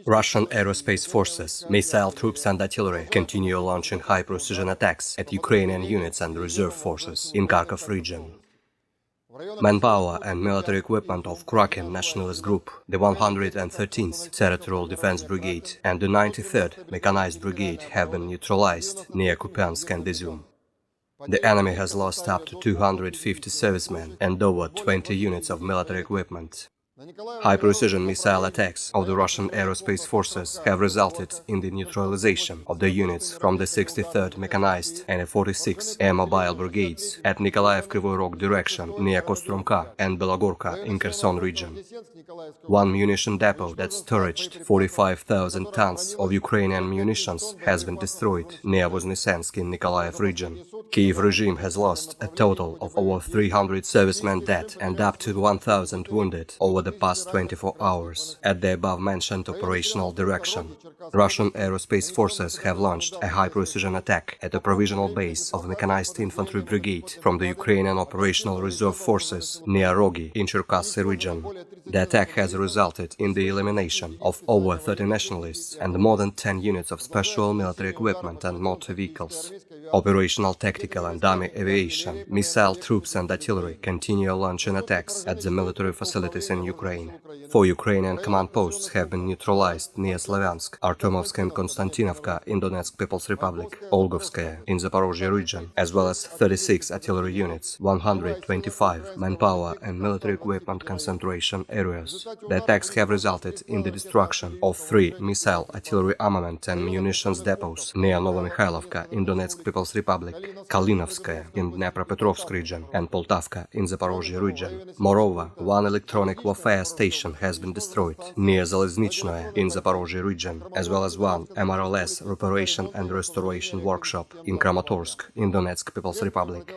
Russian aerospace forces, missile troops and artillery continue launching high-precision attacks at Ukrainian units and reserve forces in Kharkov region. Manpower and military equipment of Kraken Nationalist Group, the 113th Territorial Defense Brigade and the 93rd Mechanized Brigade have been neutralized near Kupiansk and Izum. The enemy has lost up to 250 servicemen and over 20 units of military equipment. High-precision missile attacks of the Russian aerospace forces have resulted in the neutralization of the units from the 63rd Mechanized and 46th Air Mobile Brigades at Nikolaev-Kryvyi Rog direction near Kostromka and Belogorka in Kherson region. One munition depot that storaged 45,000 tons of Ukrainian munitions has been destroyed near Voznesensk in Nikolaev region. Kiev regime has lost a total of over 300 servicemen dead and up to 1,000 wounded over the past 24 hours at the above-mentioned operational direction. Russian aerospace forces have launched a high-precision attack at a provisional base of Mechanized Infantry Brigade from the Ukrainian Operational Reserve Forces near Rogi in Cherkasy region. The attack has resulted in the elimination of over 30 nationalists and more than 10 units of special military equipment and motor vehicles. Operational, tactical and army aviation, missile troops and artillery continue launching attacks at the military facilities in Ukraine. 4 Ukrainian command posts have been neutralized near Slavyansk, Artemovsk and Konstantinovka in Donetsk People's Republic, Olgovskaya in Zaporozhye region, as well as 36 artillery units, 125 manpower and military equipment concentration areas. The attacks have resulted in the destruction of 3 missile, artillery armament and munitions depots near Novomikhailivka in Donetsk People's Republic, Kalinovskaya in Dnepropetrovsk region and Poltavka in Zaporozhye region. Moreover, one electronic warfare station has been destroyed near Zaleznichnoye in Zaporozhye region, as well as one MRLS reparation and restoration workshop in Kramatorsk in Donetsk People's Republic.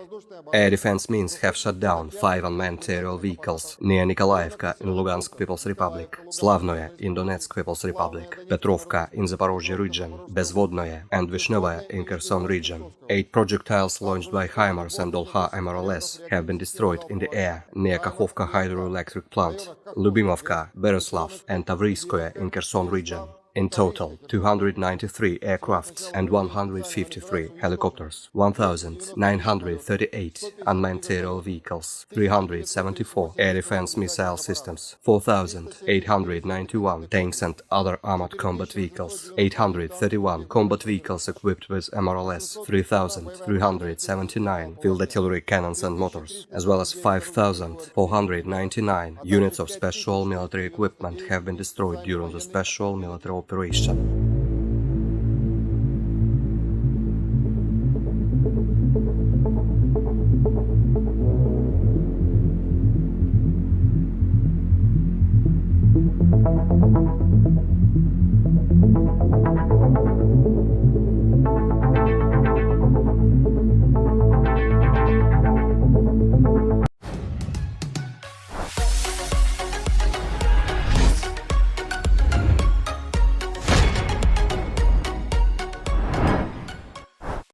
Air defense means have shut down 5 unmanned aerial vehicles near Nikolaevka in Lugansk People's Republic, Slavnoye in Donetsk People's Republic, Petrovka in Zaporozhye region, Bezvodnoye and Vishnevaya in Kherson region. 8 projectiles launched by HIMARS and Olha MRLS have been destroyed in the air near Kakhovka hydroelectric plant, Lubimovka, Bereslav and Tavriskoye in Kherson region. In total, 293 aircrafts and 153 helicopters, 1,938 unmanned aerial vehicles, 374 air defense missile systems, 4,891 tanks and other armored combat vehicles, 831 combat vehicles equipped with MRLS, 3,379 field artillery cannons and motors, as well as 5,499 units of special military equipment have been destroyed during the special military operation.